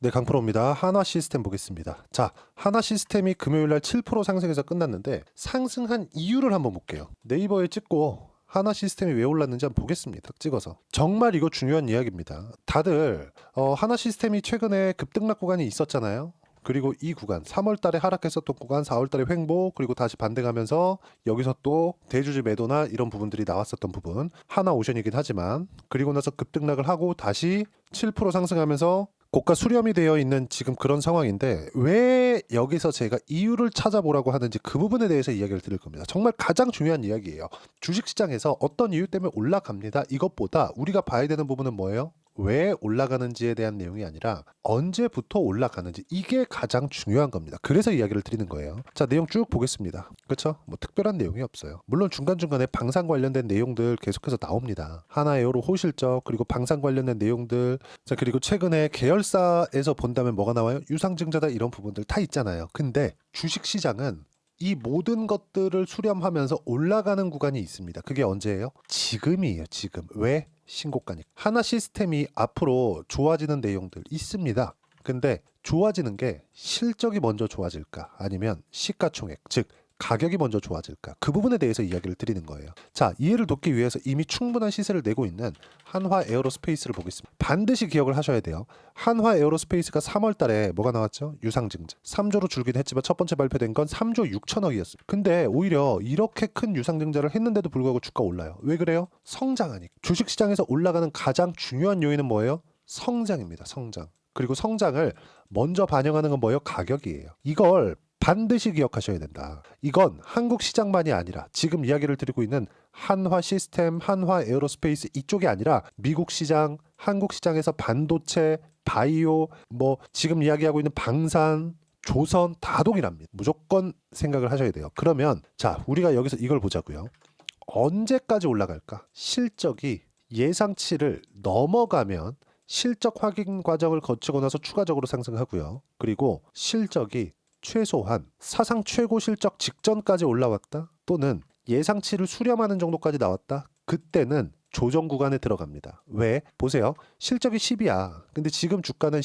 네, 강프로입니다. 한화 시스템 보겠습니다. 자, 한화 시스템이 금요일날 7% 상승해서 끝났는데 상승한 이유를 한번 볼게요. 네이버에 찍고 한화 시스템이 왜 올랐는지 한번 보겠습니다. 딱 찍어서. 정말 이거 중요한 이야기입니다. 다들 한화 시스템이 최근에 급등락 구간이 있었잖아요. 그리고 이 구간 3월 달에 하락했었던 구간 4월 달에 횡보, 그리고 다시 반등하면서 여기서 또 대주주 매도나 이런 부분들이 나왔었던 부분, 하나오션이긴 하지만, 그리고 나서 급등락을 하고 다시 7% 상승하면서 고가 수렴이 되어 있는 지금 그런 상황인데, 왜 여기서 제가 이유를 찾아보라고 하는지 그 부분에 대해서 이야기를 드릴 겁니다. 정말 가장 중요한 이야기예요. 주식시장에서 어떤 이유 때문에 올라갑니다. 이것보다 우리가 봐야 되는 부분은 뭐예요? 왜 올라가는지에 대한 내용이 아니라 언제부터 올라가는지, 이게 가장 중요한 겁니다. 그래서 이야기를 드리는 거예요. 자, 내용 쭉 보겠습니다. 그렇죠? 뭐 특별한 내용이 없어요. 물론 중간중간에 방산 관련된 내용들 계속해서 나옵니다. 하나에어로 호실적, 그리고 방산 관련된 내용들, 자, 그리고 최근에 계열사에서 본다면 뭐가 나와요? 유상증자다, 이런 부분들 다 있잖아요. 근데 주식시장은 이 모든 것들을 수렴하면서 올라가는 구간이 있습니다. 그게 언제예요? 지금이에요. 지금. 왜? 신고가니까. 하나 시스템이 앞으로 좋아지는 내용들 있습니다. 근데 좋아지는 게 실적이 먼저 좋아질까? 아니면 시가총액, 즉 가격이 먼저 좋아질까? 그 부분에 대해서 이야기를 드리는 거예요. 자, 이해를 돕기 위해서 이미 충분한 시세를 내고 있는 한화 에어로스페이스를 보겠습니다. 반드시 기억을 하셔야 돼요. 한화 에어로스페이스가 3월 달에 뭐가 나왔죠? 유상증자. 3조로 줄긴 했지만 첫 번째 발표된 건 3조 6천억이었어요. 근데 오히려 이렇게 큰 유상증자를 했는데도 불구하고 주가 올라요. 왜 그래요? 성장하니까. 주식시장에서 올라가는 가장 중요한 요인은 뭐예요? 성장입니다. 성장. 그리고 성장을 먼저 반영하는 건 뭐예요? 가격이에요. 이걸 반드시 기억하셔야 된다. 이건 한국 시장만이 아니라 지금 이야기를 드리고 있는 한화 시스템, 한화 에어로스페이스 이쪽이 아니라 미국 시장, 한국 시장에서 반도체, 바이오, 뭐 지금 이야기하고 있는 방산, 조선 다 동일합니다. 무조건 생각을 하셔야 돼요. 그러면 자, 우리가 여기서 이걸 보자고요. 언제까지 올라갈까? 실적이 예상치를 넘어가면 실적 확인 과정을 거치고 나서 추가적으로 상승하고요. 그리고 실적이 최소한 사상 최고 실적 직전까지 올라왔다, 또는 예상치를 수렴하는 정도까지 나왔다, 그때는 조정 구간에 들어갑니다. 왜? 보세요. 실적이 10이야. 근데 지금 주가는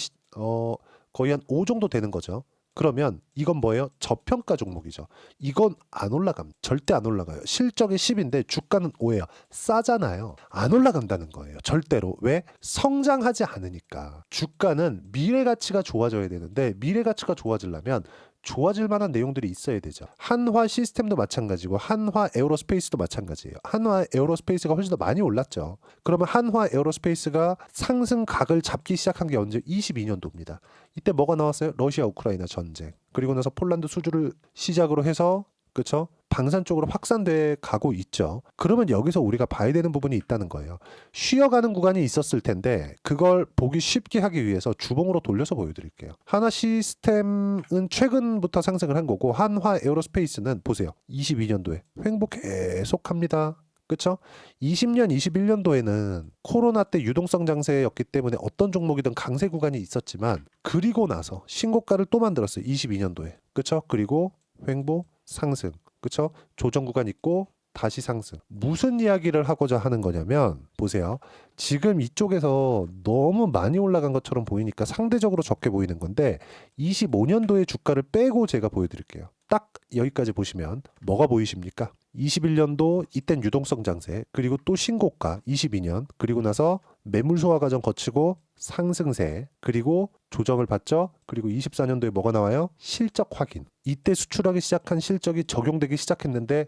거의 한 5 정도 되는 거죠. 그러면 이건 뭐예요? 저평가 종목이죠. 이건 안 올라갑니다. 절대 안 올라가요. 실적이 10인데 주가는 5예요. 싸잖아요. 안 올라간다는 거예요. 절대로. 왜? 성장하지 않으니까. 주가는 미래 가치가 좋아져야 되는데, 미래 가치가 좋아지려면 좋아질 만한 내용들이 있어야 되죠. 한화 시스템도 마찬가지고 한화 에어로스페이스도 마찬가지예요. 한화 에어로스페이스가 훨씬 더 많이 올랐죠. 그러면 한화 에어로스페이스가 상승각을 잡기 시작한 게 언제? 22년도입니다. 이때 뭐가 나왔어요? 러시아 우크라이나 전쟁. 그리고 나서 폴란드 수주를 시작으로 해서, 그렇죠? 방산 쪽으로 확산돼 가고 있죠. 그러면 여기서 우리가 봐야 되는 부분이 있다는 거예요. 쉬어가는 구간이 있었을 텐데 그걸 보기 쉽게 하기 위해서 주봉으로 돌려서 보여드릴게요. 한화 시스템은 최근부터 상승을 한 거고, 한화 에어로스페이스는 보세요. 22년도에 횡보 계속합니다. 그렇죠? 20년, 21년도에는 코로나 때 유동성 장세였기 때문에 어떤 종목이든 강세 구간이 있었지만, 그리고 나서 신고가를 또 만들었어요. 22년도에. 그렇죠? 그리고 횡보, 상승. 그렇죠? 조정 구간 있고 다시 상승. 무슨 이야기를 하고자 하는 거냐면, 보세요. 지금 이쪽에서 너무 많이 올라간 것처럼 보이니까 상대적으로 적게 보이는 건데, 25년도의 주가를 빼고 제가 보여드릴게요. 딱 여기까지 보시면 뭐가 보이십니까? 21년도 이땐 유동성 장세, 그리고 또 신고가 22년, 그리고 나서 매물 소화 과정 거치고 상승세, 그리고 조정을 받죠. 그리고 24년도에 뭐가 나와요? 실적 확인. 이때 수출하기 시작한 실적이 적용되기 시작했는데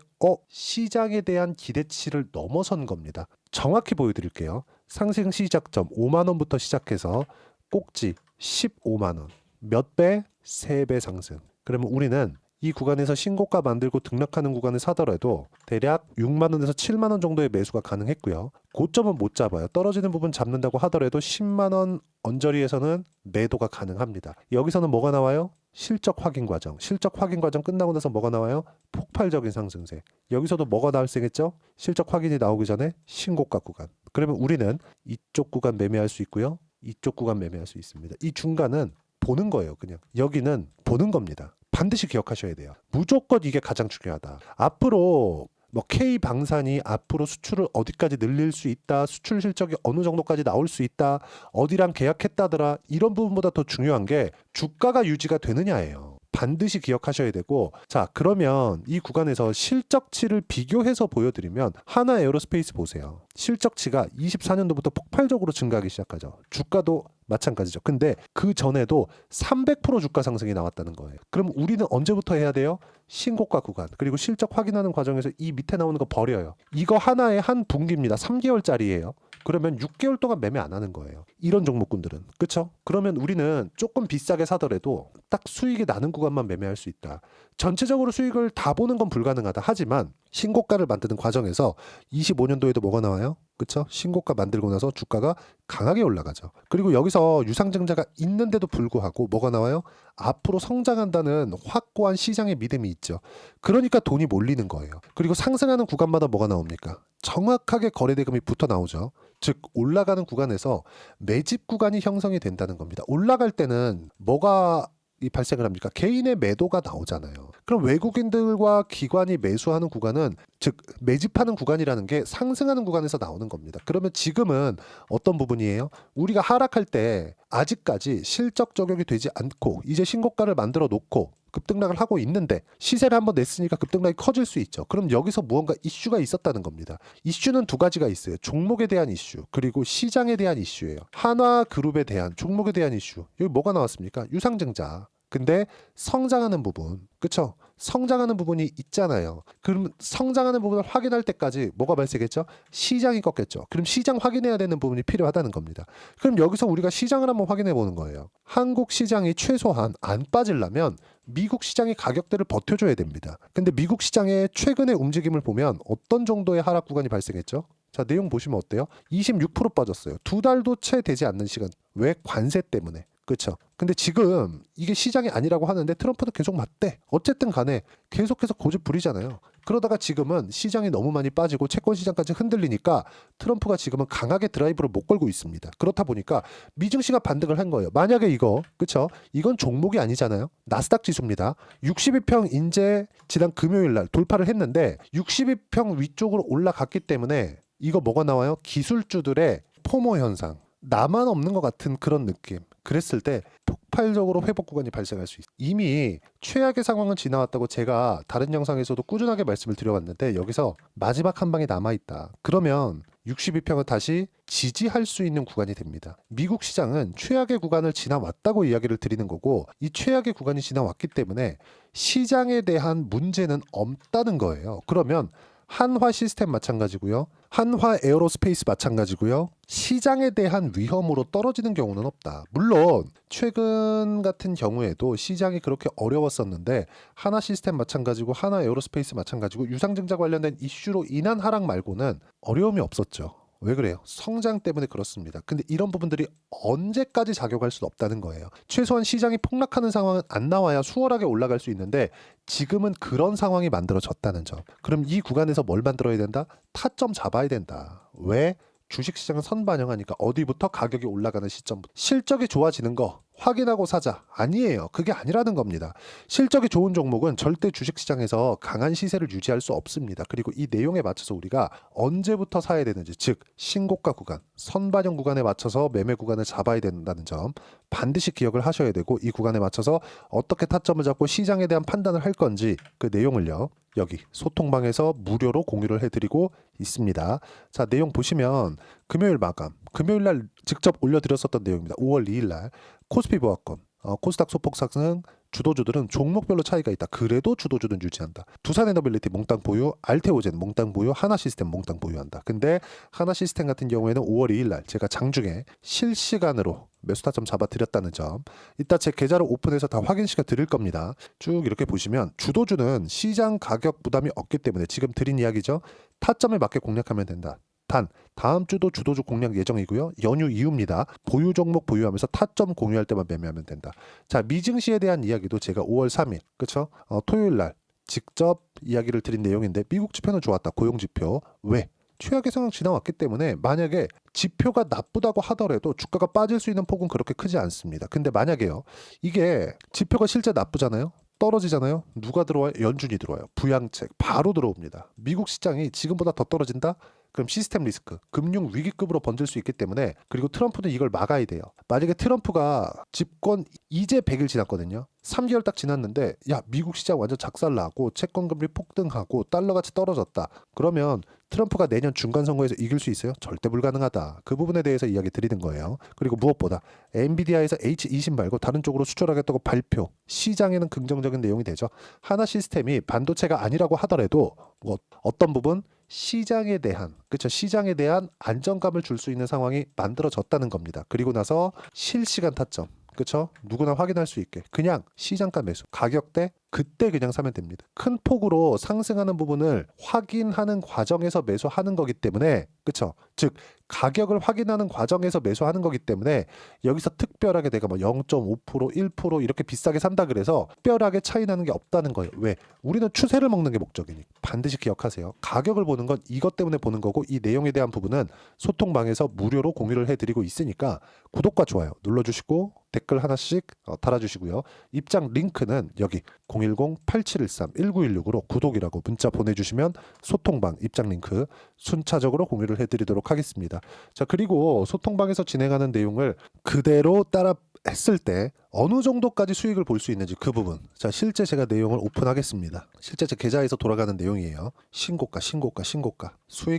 시장에 대한 기대치를 넘어선 겁니다. 정확히 보여드릴게요. 상승 시작점 5만 원부터 시작해서 꼭지 15만 원. 몇 배? 3배 상승. 그러면 우리는 이 구간에서 신고가 만들고 등락하는 구간을 사더라도 대략 6만 원에서 7만 원 정도의 매수가 가능했고요. 고점은 못 잡아요. 떨어지는 부분 잡는다고 하더라도 10만 원 언저리에서는 매도가 가능합니다. 여기서는 뭐가 나와요? 실적 확인 과정. 실적 확인 과정 끝나고 나서 뭐가 나와요? 폭발적인 상승세. 여기서도 뭐가 발생했죠? 실적 확인이 나오기 전에 신고가 구간. 그러면 우리는 이쪽 구간 매매할 수 있고요. 이쪽 구간 매매할 수 있습니다. 이 중간은 보는 거예요. 그냥 여기는 보는 겁니다. 반드시 기억하셔야 돼요. 무조건 이게 가장 중요하다. 앞으로 뭐 K 방산이 앞으로 수출을 어디까지 늘릴 수 있다, 수출 실적이 어느 정도까지 나올 수 있다, 어디랑 계약했다더라, 이런 부분보다 더 중요한 게 주가가 유지가 되느냐예요. 반드시 기억하셔야 되고, 자, 그러면 이 구간에서 실적치를 비교해서 보여드리면 하나 에어로스페이스 보세요. 실적치가 24년도부터 폭발적으로 증가하기 시작하죠. 주가도 마찬가지죠. 근데 그 전에도 300% 주가 상승이 나왔다는 거예요. 그럼 우리는 언제부터 해야 돼요? 신고가 구간, 그리고 실적 확인하는 과정에서 이 밑에 나오는 거 버려요. 이거 하나의 한 분기입니다. 3개월짜리예요. 그러면 6개월 동안 매매 안 하는 거예요. 이런 종목군들은. 그렇죠? 그러면 우리는 조금 비싸게 사더라도 딱 수익이 나는 구간만 매매할 수 있다. 전체적으로 수익을 다 보는 건 불가능하다. 하지만 신고가를 만드는 과정에서 25년도에도 뭐가 나와요? 그렇죠? 신고가 만들고 나서 주가가 강하게 올라가죠. 그리고 여기서 유상증자가 있는데도 불구하고 뭐가 나와요? 앞으로 성장한다는 확고한 시장의 믿음이 있죠. 그러니까 돈이 몰리는 거예요. 그리고 상승하는 구간마다 뭐가 나옵니까? 정확하게 거래대금이 붙어 나오죠. 즉 올라가는 구간에서 매집 구간이 형성이 된다는 겁니다. 올라갈 때는 뭐가 발생을 합니까? 개인의 매도가 나오잖아요. 그럼 외국인들과 기관이 매수하는 구간은, 즉 매집하는 구간이라는 게 상승하는 구간에서 나오는 겁니다. 그러면 지금은 어떤 부분이에요? 우리가 하락할 때 아직까지 실적 적용이 되지 않고 이제 신고가를 만들어 놓고 급등락을 하고 있는데 시세를 한번 냈으니까 급등락이 커질 수 있죠. 그럼 여기서 무언가 이슈가 있었다는 겁니다. 이슈는 두 가지가 있어요. 종목에 대한 이슈, 그리고 시장에 대한 이슈예요. 한화그룹에 대한, 종목에 대한 이슈. 여기 뭐가 나왔습니까? 유상증자. 근데 성장하는 부분, 그쵸? 성장하는 부분이 있잖아요. 그럼 성장하는 부분을 확인할 때까지 뭐가 발생했죠? 시장이 꺾였죠. 그럼 시장 확인해야 되는 부분이 필요하다는 겁니다. 그럼 여기서 우리가 시장을 한번 확인해 보는 거예요. 한국 시장이 최소한 안 빠지려면 미국 시장의 가격대를 버텨줘야 됩니다. 근데 미국 시장의 최근의 움직임을 보면 어떤 정도의 하락 구간이 발생했죠? 자, 내용 보시면 어때요? 26% 빠졌어요. 두 달도 채 되지 않는 시간. 왜? 관세 때문에. 그렇죠. 근데 지금 이게 시장이 아니라고 하는데 트럼프는 계속 맞대. 어쨌든 간에 계속해서 고집 부리잖아요. 그러다가 지금은 시장이 너무 많이 빠지고 채권 시장까지 흔들리니까 트럼프가 지금은 강하게 드라이브를 못 걸고 있습니다. 그렇다 보니까 미증시가 반등을 한 거예요. 만약에 이거, 그렇죠? 이건 종목이 아니잖아요. 나스닥 지수입니다. 62평 이제 지난 금요일 날 돌파를 했는데 62평 위쪽으로 올라갔기 때문에 이거 뭐가 나와요? 기술주들의 포모 현상. 나만 없는 것 같은 그런 느낌. 그랬을 때 폭발적으로 회복 구간이 발생할 수 있어요. 이미 최악의 상황은 지나왔다고 제가 다른 영상에서도 꾸준하게 말씀을 드려왔는데 여기서 마지막 한 방이 남아있다. 그러면 62평은 다시 지지할 수 있는 구간이 됩니다. 미국 시장은 최악의 구간을 지나왔다고 이야기를 드리는 거고, 이 최악의 구간이 지나왔기 때문에 시장에 대한 문제는 없다는 거예요. 그러면 한화 시스템 마찬가지고요. 한화 에어로스페이스 마찬가지고요. 시장에 대한 위험으로 떨어지는 경우는 없다. 물론 최근 같은 경우에도 시장이 그렇게 어려웠었는데 하나 시스템 마찬가지고 하나 에어로스페이스 마찬가지고 유상증자 관련된 이슈로 인한 하락 말고는 어려움이 없었죠. 왜 그래요? 성장 때문에 그렇습니다. 근데 이런 부분들이 언제까지 작용할 수는 없다는 거예요. 최소한 시장이 폭락하는 상황은 안 나와야 수월하게 올라갈 수 있는데 지금은 그런 상황이 만들어졌다는 점. 그럼 이 구간에서 뭘 만들어야 된다? 타점 잡아야 된다. 왜? 주식시장은 선반영하니까 어디부터 가격이 올라가는 시점부터. 실적이 좋아지는 거 확인하고 사자. 아니에요. 그게 아니라는 겁니다. 실적이 좋은 종목은 절대 주식시장에서 강한 시세를 유지할 수 없습니다. 그리고 이 내용에 맞춰서 우리가 언제부터 사야 되는지, 즉 신고가 구간, 선반영 구간에 맞춰서 매매 구간을 잡아야 된다는 점 반드시 기억을 하셔야 되고, 이 구간에 맞춰서 어떻게 타점을 잡고 시장에 대한 판단을 할 건지 그 내용을요, 여기 소통방에서 무료로 공유를 해드리고 있습니다. 자, 내용 보시면 금요일 마감, 금요일 날 직접 올려드렸었던 내용입니다. 5월 2일 날 코스피 보합권, 코스닥 소폭 상승, 주도주들은 종목별로 차이가 있다. 그래도 주도주는 유지한다. 두산에너빌리티 몽땅 보유, 알테오젠 몽땅 보유, 하나시스템 몽땅 보유한다. 근데 하나시스템 같은 경우에는 5월 2일 날 제가 장중에 실시간으로 매수 타점 잡아드렸다는 점, 이따 제 계좌를 오픈해서 다 확인시켜 드릴 겁니다. 쭉 이렇게 보시면 주도주는 시장 가격 부담이 없기 때문에 지금 드린 이야기죠. 타점에 맞게 공략하면 된다. 단 다음 주도 주도주 공략 예정이고요. 연휴 이후입니다. 보유 종목 보유하면서 타점 공유할 때만 매매하면 된다. 자, 미증시에 대한 이야기도 제가 5월 3일, 그렇죠? 토요일 날 직접 이야기를 드린 내용인데 미국 지표는 좋았다. 고용 지표. 왜? 최악의 상황 지나왔기 때문에 만약에 지표가 나쁘다고 하더라도 주가가 빠질 수 있는 폭은 그렇게 크지 않습니다. 근데 만약에요, 이게 지표가 실제 나쁘잖아요. 떨어지잖아요. 누가 들어와요? 연준이 들어와요. 부양책 바로 들어옵니다. 미국 시장이 지금보다 더 떨어진다? 그럼 시스템 리스크, 금융 위기급으로 번질 수 있기 때문에, 그리고 트럼프는 이걸 막아야 돼요. 만약에 트럼프가 집권 이제 100일 지났거든요. 3개월 딱 지났는데 야 미국 시장 완전 작살나고 채권금리 폭등하고 달러가치 떨어졌다. 그러면 트럼프가 내년 중간선거에서 이길 수 있어요? 절대 불가능하다. 그 부분에 대해서 이야기 드리는 거예요. 그리고 무엇보다 엔비디아에서 H20 말고 다른 쪽으로 수출하겠다고 발표, 시장에는 긍정적인 내용이 되죠. 하나 시스템이 반도체가 아니라고 하더라도 뭐 어떤 부분 시장에 대한, 그렇죠, 시장에 대한 안정감을 줄 수 있는 상황이 만들어졌다는 겁니다. 그리고 나서 실시간 타점, 그렇죠, 누구나 확인할 수 있게 그냥 시장가 매수, 가격대 그때 그냥 사면 됩니다. 큰 폭으로 상승하는 부분을 확인하는 과정에서 매수하는 거기 때문에, 그렇죠, 즉 가격을 확인하는 과정에서 매수하는 거기 때문에 여기서 특별하게 내가 뭐 0.5%, 1% 이렇게 비싸게 산다 그래서 특별하게 차이 나는 게 없다는 거예요. 왜? 우리는 추세를 먹는 게 목적이니 반드시 기억하세요. 가격을 보는 건 이것 때문에 보는 거고, 이 내용에 대한 부분은 소통방에서 무료로 공유를 해드리고 있으니까 구독과 좋아요 눌러주시고 댓글 하나씩 달아주시고요. 입장 링크는 여기 010-8713-1916으로 구독이라고 문자 보내주시면 소통방 입장 링크 순차적으로 공유를 해드리도록 하겠습니다. 자, 그리고 소통방에서 진행하는 내용을 그대로 따라 했을 때 어느 정도까지 수익을 볼 수 있는지 그 부분, 자 실제 제가 내용을 오픈하겠습니다. 실제 제 계좌에서 돌아가는 내용이에요. 신고가 수익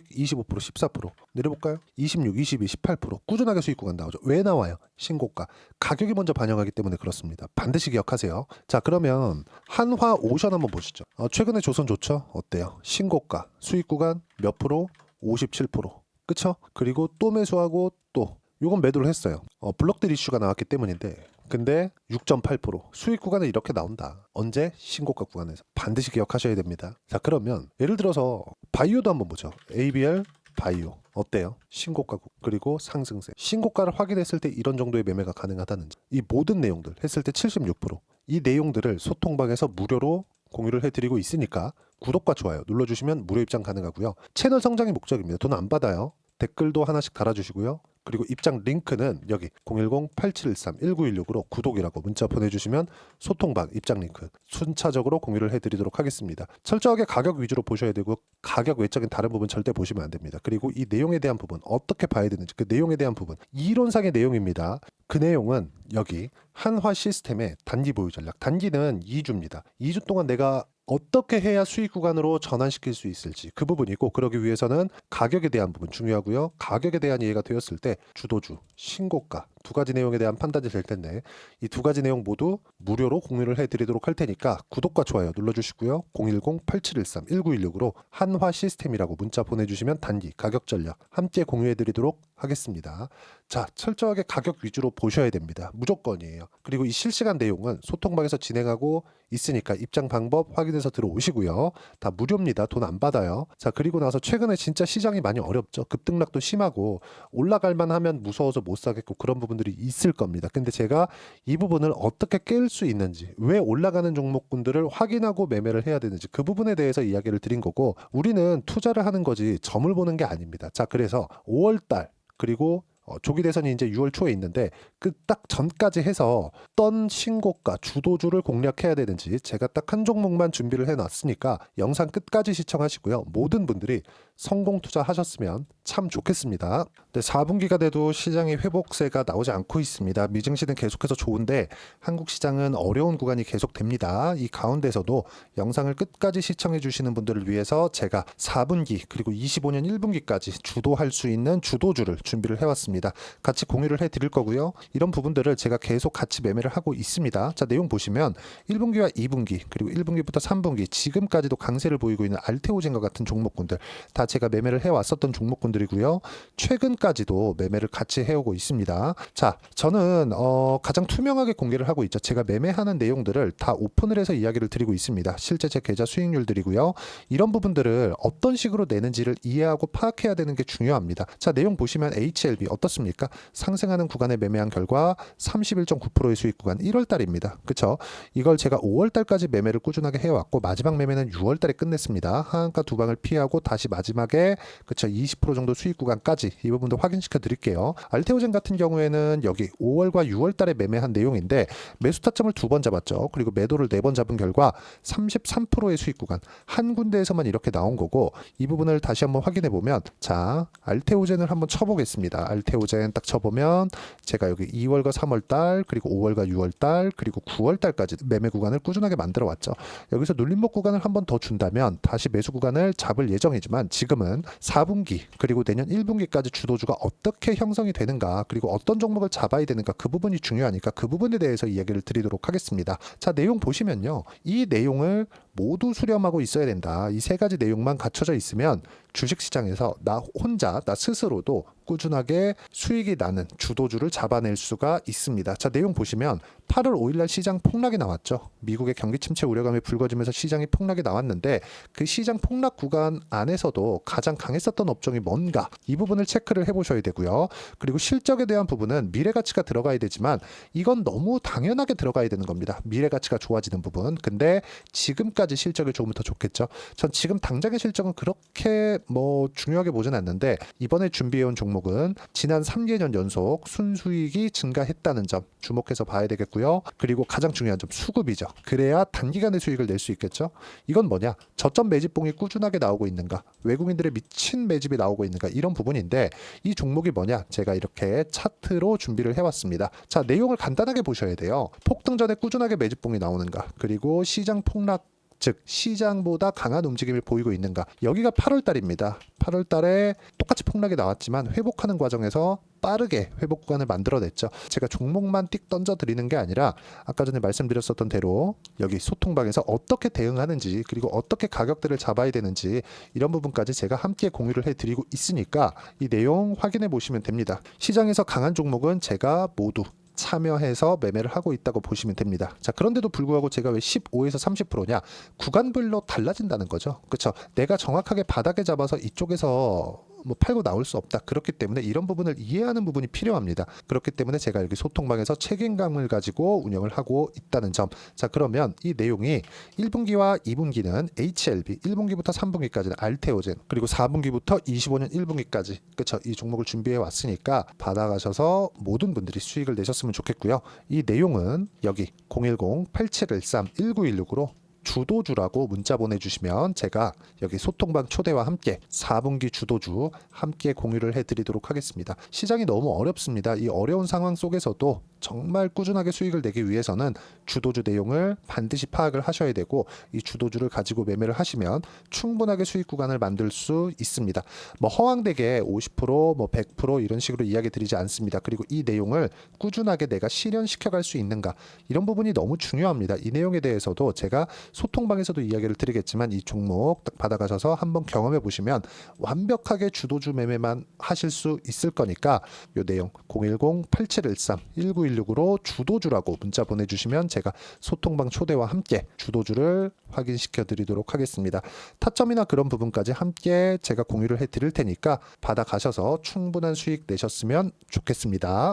25% 14% 내려볼까요? 26, 22, 18% 꾸준하게 수익 구간 나오죠. 왜 나와요? 신고가 가격이 먼저 반영하기 때문에 그렇습니다. 반드시 기억하세요. 자, 그러면 한화 오션 한번 보시죠. 최근에 조선 좋죠? 어때요? 신고가 수익 구간 몇 프로? 57%. 그쵸? 그리고 또 매수하고 또 요건 매도를 했어요. 블록들 이슈가 나왔기 때문인데, 근데 6.8% 수익 구간에 이렇게 나온다. 언제? 신고가 구간에서. 반드시 기억하셔야 됩니다. 자, 그러면 예를 들어서 바이오도 한번 보죠. ABL 바이오 어때요? 신고가 그리고 상승세. 신고가를 확인했을 때 이런 정도의 매매가 가능하다는지, 이 모든 내용들 했을 때 76%. 이 내용들을 소통방에서 무료로 공유를 해드리고 있으니까 구독과 좋아요 눌러주시면 무료 입장 가능하고요. 채널 성장이 목적입니다. 돈 안 받아요. 댓글도 하나씩 달아주시고요. 그리고 입장 링크는 여기 010-8713-1916으로 구독이라고 문자 보내주시면 소통방 입장 링크 순차적으로 공유를 해드리도록 하겠습니다. 철저하게 가격 위주로 보셔야 되고 가격 외적인 다른 부분 절대 보시면 안 됩니다. 그리고 이 내용에 대한 부분 어떻게 봐야 되는지 그 내용에 대한 부분 이론상의 내용입니다. 그 내용은 여기 한화 시스템의 단기 보유 전략. 단기는 2주입니다. 2주 동안 내가 어떻게 해야 수익 구간으로 전환시킬 수 있을지 그 부분이고, 그러기 위해서는 가격에 대한 부분 중요하고요. 가격에 대한 이해가 되었을 때 주도주, 신고가 두 가지 내용에 대한 판단이 될 텐데 이 두 가지 내용 모두 무료로 공유를 해드리도록 할 테니까 구독과 좋아요 눌러주시고요. 010-8713-1916으로 한화 시스템이라고 문자 보내주시면 단기 가격 전략 함께 공유해드리도록 하겠습니다. 자, 철저하게 가격 위주로 보셔야 됩니다. 무조건이에요. 그리고 이 실시간 내용은 소통방에서 진행하고 있으니까 입장 방법 확인해서 들어오시고요. 다 무료입니다. 돈 안 받아요. 자, 그리고 나서 최근에 진짜 시장이 많이 어렵죠. 급등락도 심하고 올라갈만 하면 무서워서 못 사겠고 그런 부분들이 있을 겁니다. 근데 제가 이 부분을 어떻게 깰 수 있는지, 왜 올라가는 종목군들을 확인하고 매매를 해야 되는지 그 부분에 대해서 이야기를 드린 거고, 우리는 투자를 하는 거지 점을 보는 게 아닙니다. 자, 그래서 5월달 그리고 조기 대선이 이제 6월 초에 있는데 그 딱 전까지 해서 어떤 신고가 주도주를 공략해야 되는지 제가 딱 한 종목만 준비를 해놨으니까 영상 끝까지 시청하시고요. 모든 분들이 성공 투자하셨으면 참 좋겠습니다. 네, 4분기가 돼도 시장의 회복세가 나오지 않고 있습니다. 미증시는 계속해서 좋은데 한국 시장은 어려운 구간이 계속됩니다. 이 가운데서도 영상을 끝까지 시청해 주시는 분들을 위해서 제가 4분기 그리고 25년 1분기까지 주도할 수 있는 주도주를 준비를 해왔습니다. 같이 공유를 해드릴 거고요. 이런 부분들을 제가 계속 같이 매매를 하고 있습니다. 자, 내용 보시면 1분기와 2분기 그리고 1분기부터 3분기 지금까지도 강세를 보이고 있는 알테오젠과 같은 종목군들 다 제가 매매를 해왔었던 종목군들이고요. 최근까지도 매매를 같이 해오고 있습니다. 자, 저는 가장 투명하게 공개를 하고 있죠. 제가 매매하는 내용들을 다 오픈을 해서 이야기를 드리고 있습니다. 실제 제 계좌 수익률들이고요. 이런 부분들을 어떤 식으로 내는지를 이해하고 파악해야 되는 게 중요합니다. 자, 내용 보시면 HLB 어떻습니까? 상승하는 구간에 매매한 결과 31.9%의 수익 구간 1월 달입니다. 그쵸? 이걸 제가 5월 달까지 매매를 꾸준하게 해왔고 마지막 매매는 6월 달에 끝냈습니다. 하한가 두 방을 피하고 다시 마지막에 그쵸 20% 정도 수익 구간까지 이 부분도 확인시켜 드릴게요. 알테오젠 같은 경우에는 여기 5월과 6월 달에 매매한 내용인데 매수 타점을 2번 잡았죠. 그리고 매도를 4번 잡은 결과 33%의 수익 구간 한 군데에서만 이렇게 나온 거고 이 부분을 다시 한번 확인해 보면 자 알테오젠을 한번 쳐보겠습니다. 알테오젠 딱 쳐보면 제가 여기 2월과 3월 달 그리고 5월과 6월 달 그리고 9월 달까지 매매 구간을 꾸준하게 만들어 왔죠. 여기서 눌림목 구간을 한번 더 준다면 다시 매수 구간을 잡을 예정이지만 지금은 4분기 그리고 내년 1분기까지 주도주가 어떻게 형성이 되는가 그리고 어떤 종목을 잡아야 되는가 그 부분이 중요하니까 그 부분에 대해서 이야기를 드리도록 하겠습니다. 자 내용 보시면요. 이 내용을 모두 수렴하고 있어야 된다. 이 세 가지 내용만 갖춰져 있으면 주식시장에서 나 혼자 나 스스로도 꾸준하게 수익이 나는 주도주를 잡아낼 수가 있습니다. 자 내용 보시면 8월 5일날 시장 폭락이 나왔죠. 미국의 경기 침체 우려감이 불거지면서 시장이 폭락이 나왔는데 그 시장 폭락 구간 안에서도 가장 강했었던 업종이 뭔가 이 부분을 체크를 해보셔야 되고요. 그리고 실적에 대한 부분은 미래가치가 들어가야 되지만 이건 너무 당연하게 들어가야 되는 겁니다. 미래가치가 좋아지는 부분. 근데 지금까지 실적이 조금 더 좋겠죠. 전 지금 당장의 실적은 그렇게 중요하게 보진 않는데 이번에 준비해온 종목은 지난 3개년 연속 순수익이 증가했다는 점 주목해서 봐야 되겠고요. 그리고 가장 중요한 점 수급이죠. 그래야 단기간에 수익을 낼 수 있겠죠. 이건 뭐냐? 저점 매집봉이 꾸준하게 나오고 있는가? 외국인들의 미친 매집이 나오고 있는가? 이런 부분인데 이 종목이 뭐냐? 제가 이렇게 차트로 준비를 해왔습니다. 자 내용을 간단하게 보셔야 돼요. 폭등 전에 꾸준하게 매집봉이 나오는가? 그리고 시장 폭락 즉 시장보다 강한 움직임을 보이고 있는가. 여기가 8월 달입니다. 8월 달에 똑같이 폭락이 나왔지만 회복하는 과정에서 빠르게 회복 구간을 만들어냈죠. 제가 종목만 띡 던져 드리는 게 아니라 아까 전에 말씀드렸었던 대로 여기 소통방에서 어떻게 대응하는지 그리고 어떻게 가격들을 잡아야 되는지 이런 부분까지 제가 함께 공유를 해드리고 있으니까 이 내용 확인해 보시면 됩니다. 시장에서 강한 종목은 제가 모두 참여해서 매매를 하고 있다고 보시면 됩니다. 자, 그런데도 불구하고 제가 왜 15에서 30%냐? 구간별로 달라진다는 거죠. 그렇죠? 내가 정확하게 바닥에 잡아서 이쪽에서 팔고 나올 수 없다. 그렇기 때문에 이런 부분을 이해하는 부분이 필요합니다. 그렇기 때문에 제가 여기 소통방에서 책임감을 가지고 운영을 하고 있다는 점. 자 그러면 이 내용이 1분기와 2분기는 HLB, 1분기부터 3분기까지는 알테오젠, 그리고 4분기부터 25년 1분기까지 그쵸 이 종목을 준비해 왔으니까 받아가셔서 모든 분들이 수익을 내셨으면 좋겠고요. 이 내용은 여기 010-8713-1916으로 주도주라고 문자 보내주시면 제가 여기 소통방 초대와 함께 4분기 주도주 함께 공유를 해드리도록 하겠습니다. 시장이 너무 어렵습니다. 이 어려운 상황 속에서도 정말 꾸준하게 수익을 내기 위해서는 주도주 내용을 반드시 파악을 하셔야 되고 이 주도주를 가지고 매매를 하시면 충분하게 수익 구간을 만들 수 있습니다. 허황되게 50%, 100% 이런 식으로 이야기 드리지 않습니다. 그리고 이 내용을 꾸준하게 내가 실현시켜 갈 수 있는가 이런 부분이 너무 중요합니다. 이 내용에 대해서도 제가 소통방에서도 이야기를 드리겠지만 이 종목 딱 받아가셔서 한번 경험해 보시면 완벽하게 주도주 매매만 하실 수 있을 거니까 이 내용 010-8713-1916으로 주도주라고 문자 보내주시면 제가 소통방 초대와 함께 주도주를 확인시켜 드리도록 하겠습니다. 타점이나 그런 부분까지 함께 제가 공유를 해 드릴 테니까 받아가셔서 충분한 수익 내셨으면 좋겠습니다.